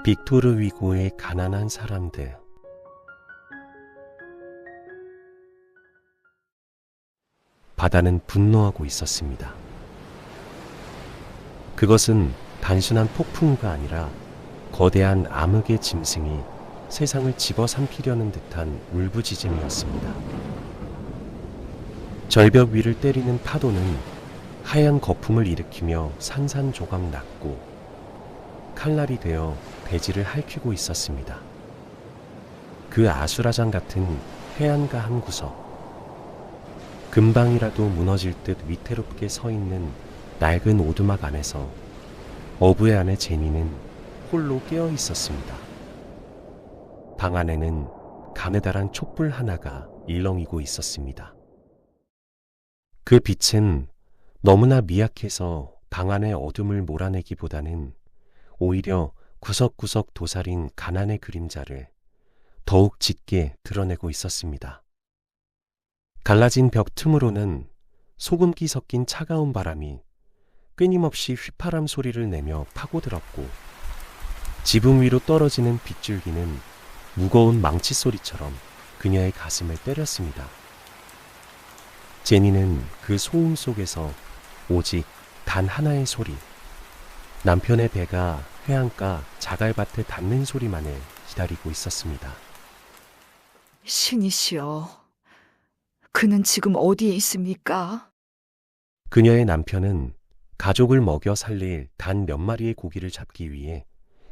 빅토르 위고의 가난한 사람들. 바다는 분노하고 있었습니다. 그것은 단순한 폭풍우가 아니라 거대한 암흑의 짐승이 세상을 집어삼키려는 듯한 울부짖음이었습니다. 절벽 위를 때리는 파도는 하얀 거품을 일으키며 산산조각 났고 칼날이 되어 대지를 핥히고 있었습니다. 그 아수라장 같은 해안가 한 구석, 금방이라도 무너질 듯 위태롭게 서 있는 낡은 오두막 안에서 어부의 아내 제니는 홀로 깨어 있었습니다. 방 안에는 가느다란 촛불 하나가 일렁이고 있었습니다. 그 빛은 너무나 미약해서 방 안의 어둠을 몰아내기보다는 오히려 구석구석 도사린 가난의 그림자를 더욱 짙게 드러내고 있었습니다. 갈라진 벽 틈으로는 소금기 섞인 차가운 바람이 끊임없이 휘파람 소리를 내며 파고들었고, 지붕 위로 떨어지는 빗줄기는 무거운 망치 소리처럼 그녀의 가슴을 때렸습니다. 제니는 그 소음 속에서 오직 단 하나의 소리, 남편의 배가 해안가 자갈밭에 닿는 소리만을 기다리고 있었습니다. 신이시여, 그는 지금 어디에 있습니까? 그녀의 남편은 가족을 먹여 살릴 단 몇 마리의 고기를 잡기 위해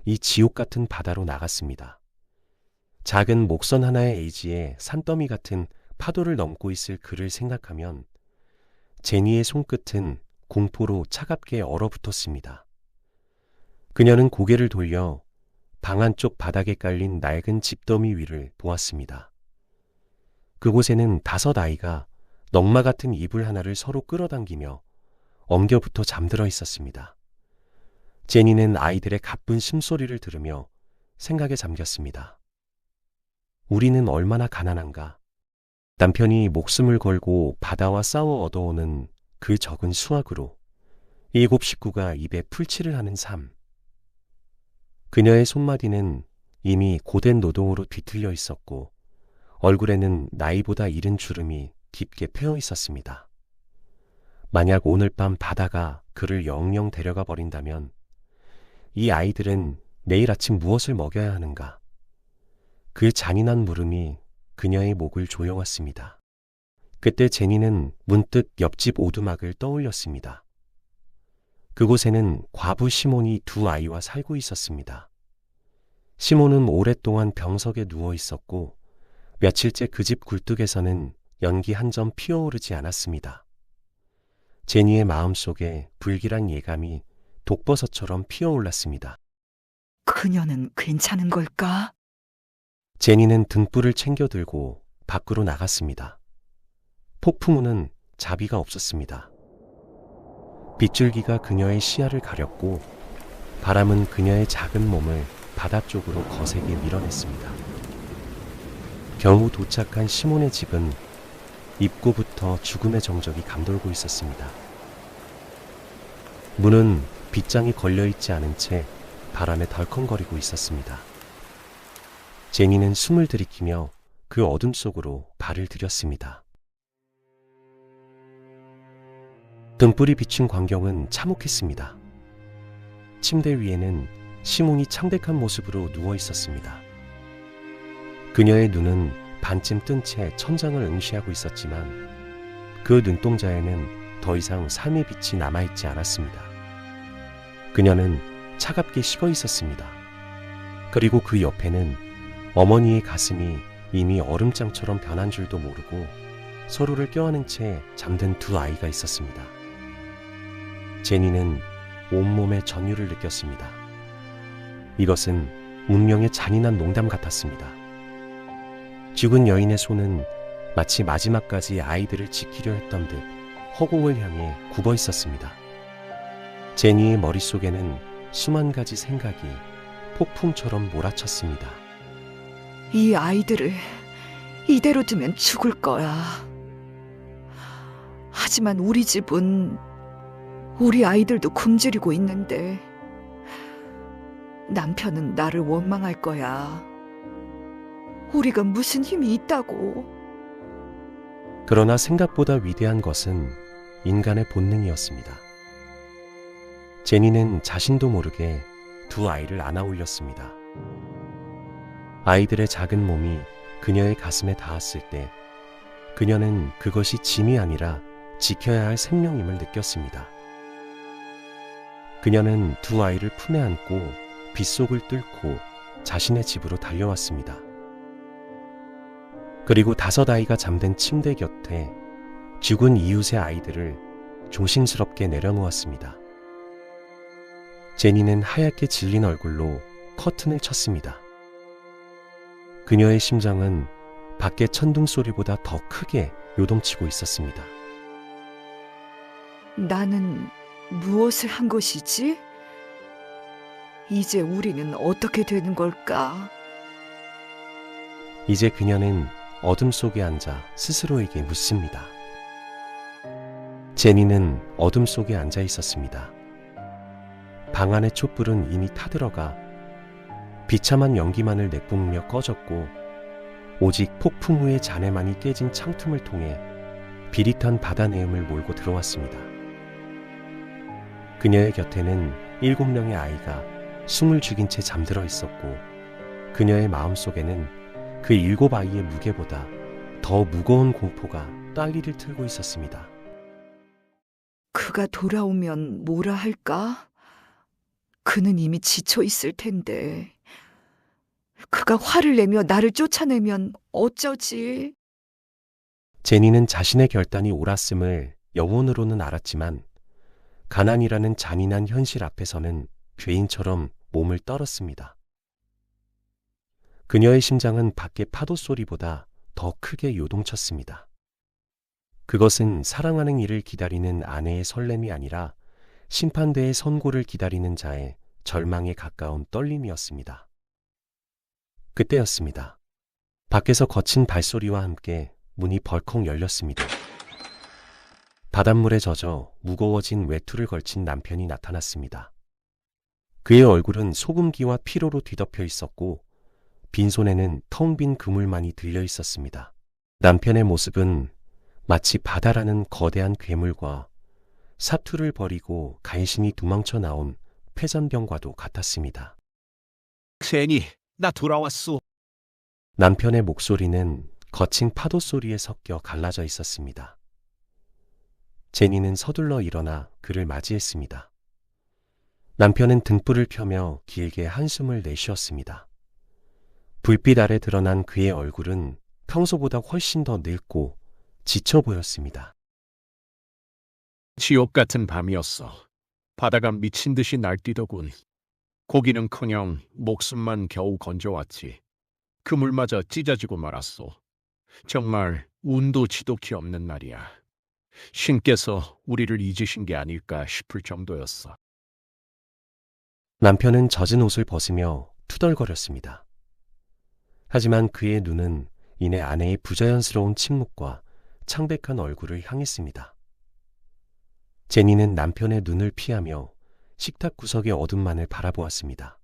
이 지옥 같은 바다로 나갔습니다. 작은 목선 하나의 의지에 산더미 같은 파도를 넘고 있을 그를 생각하면 제니의 손끝은 공포로 차갑게 얼어붙었습니다. 그녀는 고개를 돌려 방 안쪽 바닥에 깔린 낡은 집더미 위를 보았습니다. 그곳에는 5 아이가 넝마 같은 이불 하나를 서로 끌어당기며 엉겨붙어 잠들어 있었습니다. 제니는 아이들의 가쁜 숨소리를 들으며 생각에 잠겼습니다. 우리는 얼마나 가난한가. 남편이 목숨을 걸고 바다와 싸워 얻어오는 그 적은 수확으로 7 식구가 입에 풀칠을 하는 삶. 그녀의 손마디는 이미 고된 노동으로 뒤틀려 있었고 얼굴에는 나이보다 이른 주름이 깊게 패어 있었습니다. 만약 오늘 밤 바다가 그를 영영 데려가 버린다면 이 아이들은 내일 아침 무엇을 먹여야 하는가? 그 잔인한 물음이 그녀의 목을 조여왔습니다. 그때 제니는 문득 옆집 오두막을 떠올렸습니다. 그곳에는 과부 시몬이 2 아이와 살고 있었습니다. 시몬은 오랫동안 병석에 누워 있었고 며칠째 그 집 굴뚝에서는 연기 한 점 피어오르지 않았습니다. 제니의 마음속에 불길한 예감이 독버섯처럼 피어올랐습니다. 그녀는 괜찮은 걸까? 제니는 등불을 챙겨들고 밖으로 나갔습니다. 폭풍우는 자비가 없었습니다. 빗줄기가 그녀의 시야를 가렸고 바람은 그녀의 작은 몸을 바다 쪽으로 거세게 밀어냈습니다. 겨우 도착한 시몬의 집은 입구부터 죽음의 정적이 감돌고 있었습니다. 문은 빗장이 걸려있지 않은 채 바람에 덜컹거리고 있었습니다. 제니는 숨을 들이키며 그 어둠 속으로 발을 들였습니다. 등불이 비춘 광경은 참혹했습니다. 침대 위에는 시몬이 창백한 모습으로 누워 있었습니다. 그녀의 눈은 반쯤 뜬 채 천장을 응시하고 있었지만 그 눈동자에는 더 이상 삶의 빛이 남아있지 않았습니다. 그녀는 차갑게 식어 있었습니다. 그리고 그 옆에는 어머니의 가슴이 이미 얼음장처럼 변한 줄도 모르고 서로를 껴안은 채 잠든 2 아이가 있었습니다. 제니는 온몸에 전율을 느꼈습니다. 이것은 운명의 잔인한 농담 같았습니다. 죽은 여인의 손은 마치 마지막까지 아이들을 지키려 했던 듯 허공을 향해 굽어 있었습니다. 제니의 머릿속에는 수만 가지 생각이 폭풍처럼 몰아쳤습니다. 이 아이들을 이대로 두면 죽을 거야. 하지만 우리 집은 우리 아이들도 굶주리고 있는데 남편은 나를 원망할 거야. 우리가 무슨 힘이 있다고. 그러나 생각보다 위대한 것은 인간의 본능이었습니다. 제니는 자신도 모르게 두 아이를 안아 올렸습니다. 아이들의 작은 몸이 그녀의 가슴에 닿았을 때 그녀는 그것이 짐이 아니라 지켜야 할 생명임을 느꼈습니다. 그녀는 두 아이를 품에 안고 빗속을 뚫고 자신의 집으로 달려왔습니다. 그리고 5아이가 잠든 침대 곁에 죽은 이웃의 아이들을 조심스럽게 내려놓았습니다. 제니는 하얗게 질린 얼굴로 커튼을 쳤습니다. 그녀의 심장은 밖의 천둥 소리보다 더 크게 요동치고 있었습니다. 나는 무엇을 한 것이지? 이제 우리는 어떻게 되는 걸까? 이제 그녀는 어둠 속에 앉아 스스로에게 묻습니다. 제니는 어둠 속에 앉아 있었습니다. 방 안의 촛불은 이미 타들어가 비참한 연기만을 내뿜으며 꺼졌고 오직 폭풍 후의 잔해만이 깨진 창틈을 통해 비릿한 바다 내음을 몰고 들어왔습니다. 그녀의 곁에는 7명의 아이가 숨을 죽인 채 잠들어 있었고 그녀의 마음속에는 그 7아이의 무게보다 더 무거운 공포가 딸리를 틀고 있었습니다. 그가 돌아오면 뭐라 할까? 그는 이미 지쳐 있을 텐데. 그가 화를 내며 나를 쫓아내면 어쩌지? 제니는 자신의 결단이 옳았음을 영혼으로는 알았지만 가난이라는 잔인한 현실 앞에서는 죄인처럼 몸을 떨었습니다. 그녀의 심장은 밖의 파도 소리보다 더 크게 요동쳤습니다. 그것은 사랑하는 이를 기다리는 아내의 설렘이 아니라 심판대의 선고를 기다리는 자의 절망에 가까운 떨림이었습니다. 그때였습니다. 밖에서 거친 발소리와 함께 문이 벌컥 열렸습니다. 바닷물에 젖어 무거워진 외투를 걸친 남편이 나타났습니다. 그의 얼굴은 소금기와 피로로 뒤덮여 있었고 빈손에는 텅 빈 그물만이 들려 있었습니다. 남편의 모습은 마치 바다라는 거대한 괴물과 사투를 버리고 간신히 도망쳐 나온 폐전병과도 같았습니다. 제니, 나 돌아왔소. 남편의 목소리는 거친 파도 소리에 섞여 갈라져 있었습니다. 제니는 서둘러 일어나 그를 맞이했습니다. 남편은 등불을 펴며 길게 한숨을 내쉬었습니다. 불빛 아래 드러난 그의 얼굴은 평소보다 훨씬 더 늙고 지쳐 보였습니다. 지옥 같은 밤이었어. 바다가 미친 듯이 날뛰더군. 고기는커녕 목숨만 겨우 건져왔지. 그물마저 찢어지고 말았소. 정말 운도 지독히 없는 날이야. 신께서 우리를 잊으신 게 아닐까 싶을 정도였어. 남편은 젖은 옷을 벗으며 투덜거렸습니다. 하지만 그의 눈은 이내 아내의 부자연스러운 침묵과 창백한 얼굴을 향했습니다. 제니는 남편의 눈을 피하며 식탁 구석의 어둠만을 바라보았습니다.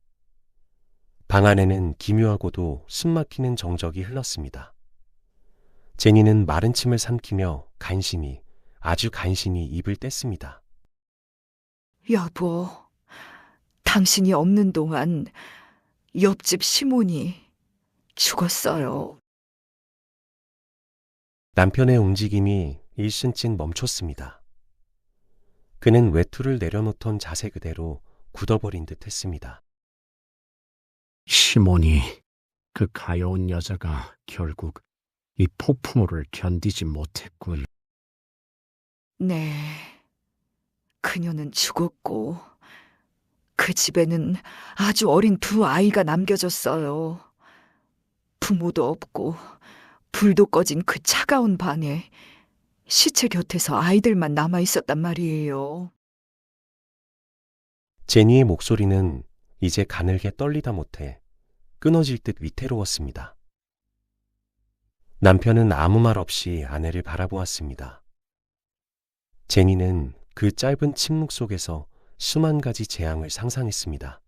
방 안에는 기묘하고도 숨막히는 정적이 흘렀습니다. 제니는 마른 침을 삼키며 아주 간신히 입을 뗐습니다. 여보, 당신이 없는 동안 옆집 시몬이 죽었어요. 남편의 움직임이 일순간 멈췄습니다. 그는 외투를 내려놓던 자세 그대로 굳어버린 듯 했습니다. 시몬이, 그 가여운 여자가 결국 이 폭풍우를 견디지 못했군. 네, 그녀는 죽었고 그 집에는 아주 어린 2아이가 남겨졌어요. 부모도 없고 불도 꺼진 그 차가운 방에 시체 곁에서 아이들만 남아 있었단 말이에요. 제니의 목소리는 이제 가늘게 떨리다 못해 끊어질 듯 위태로웠습니다. 남편은 아무 말 없이 아내를 바라보았습니다. 제니는 그 짧은 침묵 속에서 수만 가지 재앙을 상상했습니다.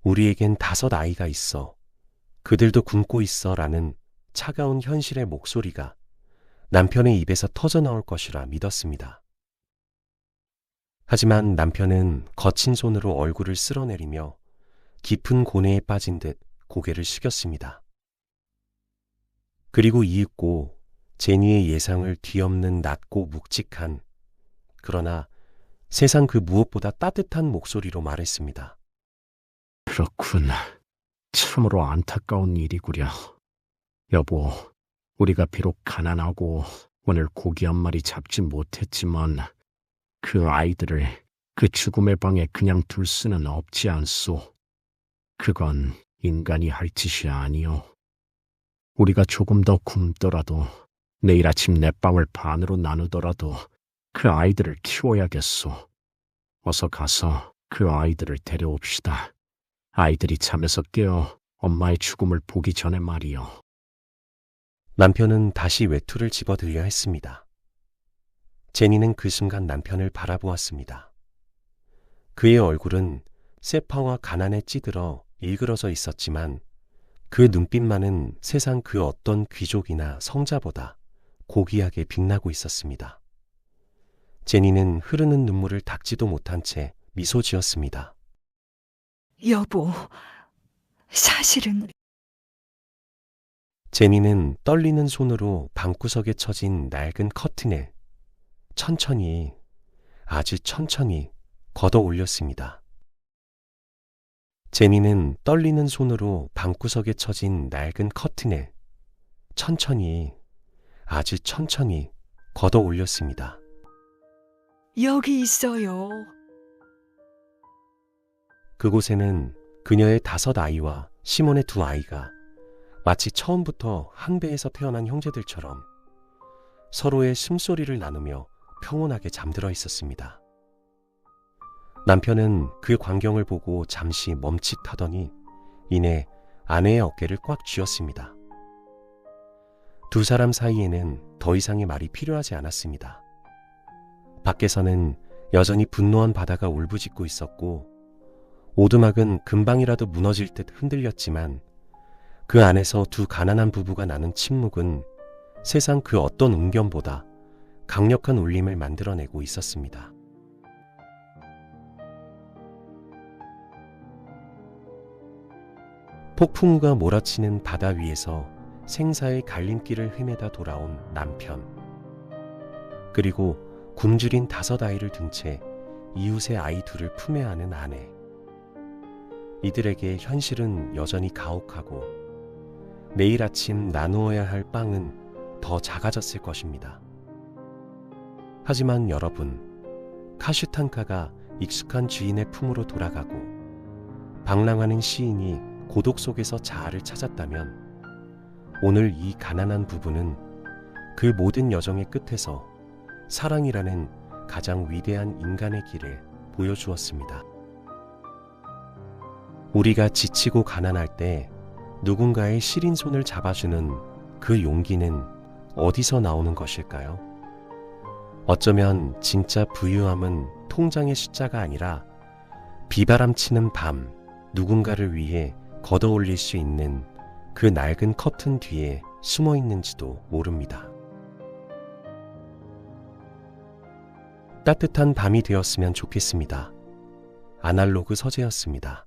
우리에겐 5 아이가 있어. 그들도 굶고 있어. 라는 차가운 현실의 목소리가 남편의 입에서 터져 나올 것이라 믿었습니다. 하지만 남편은 거친 손으로 얼굴을 쓸어내리며 깊은 고뇌에 빠진 듯 고개를 숙였습니다. 그리고 이윽고 제니의 예상을 뒤엎는 낮고 묵직한, 그러나 세상 그 무엇보다 따뜻한 목소리로 말했습니다. 그렇군. 참으로 안타까운 일이구려. 여보, 우리가 비록 가난하고 오늘 고기 한 마리 잡지 못했지만 그 아이들을 그 죽음의 방에 그냥 둘 수는 없지 않소. 그건 인간이 할 짓이 아니오. 우리가 조금 더 굶더라도 내일 아침 내 빵을 반으로 나누더라도 그 아이들을 키워야겠소. 어서 가서 그 아이들을 데려옵시다. 아이들이 잠에서 깨어 엄마의 죽음을 보기 전에 말이요. 남편은 다시 외투를 집어들려 했습니다. 제니는 그 순간 남편을 바라보았습니다. 그의 얼굴은 쇠파와 가난에 찌들어 일그러져 있었지만 그 눈빛만은 세상 그 어떤 귀족이나 성자보다 고귀하게 빛나고 있었습니다. 제니는 흐르는 눈물을 닦지도 못한 채 미소 지었습니다. 여보, 사실은 제니는 떨리는 손으로 방구석에 처진 낡은 커튼을 천천히, 아주 천천히 걷어 올렸습니다. 제니는 떨리는 손으로 방구석에 처진 낡은 커튼을 천천히, 아주 천천히 걷어 올렸습니다. 여기 있어요. 그곳에는 그녀의 5 아이와 시몬의 2 아이가 마치 처음부터 한 배에서 태어난 형제들처럼 서로의 숨소리를 나누며 평온하게 잠들어 있었습니다. 남편은 그 광경을 보고 잠시 멈칫하더니 이내 아내의 어깨를 꽉 쥐었습니다. 2 사람 사이에는 더 이상의 말이 필요하지 않았습니다. 밖에서는 여전히 분노한 바다가 울부짖고 있었고 오두막은 금방이라도 무너질 듯 흔들렸지만 그 안에서 2 가난한 부부가 나눈 침묵은 세상 그 어떤 웅변보다 강력한 울림을 만들어내고 있었습니다. 폭풍우가 몰아치는 바다 위에서 생사의 갈림길을 헤매다 돌아온 남편, 그리고 굶주린 5 아이를 둔 채 이웃의 아이 2을 품에 안은 아내. 이들에게 현실은 여전히 가혹하고 내일 아침 나누어야 할 빵은 더 작아졌을 것입니다. 하지만 여러분, 카슈탄카가 익숙한 주인의 품으로 돌아가고 방랑하는 시인이 고독 속에서 자아를 찾았다면 오늘 이 가난한 부부는 그 모든 여정의 끝에서 사랑이라는 가장 위대한 인간의 길을 보여주었습니다. 우리가 지치고 가난할 때 누군가의 시린 손을 잡아주는 그 용기는 어디서 나오는 것일까요? 어쩌면 진짜 부유함은 통장의 숫자가 아니라 비바람치는 밤 누군가를 위해 걷어올릴 수 있는 그 낡은 커튼 뒤에 숨어 있는지도 모릅니다. 따뜻한 밤이 되었으면 좋겠습니다. 아날로그 서재였습니다.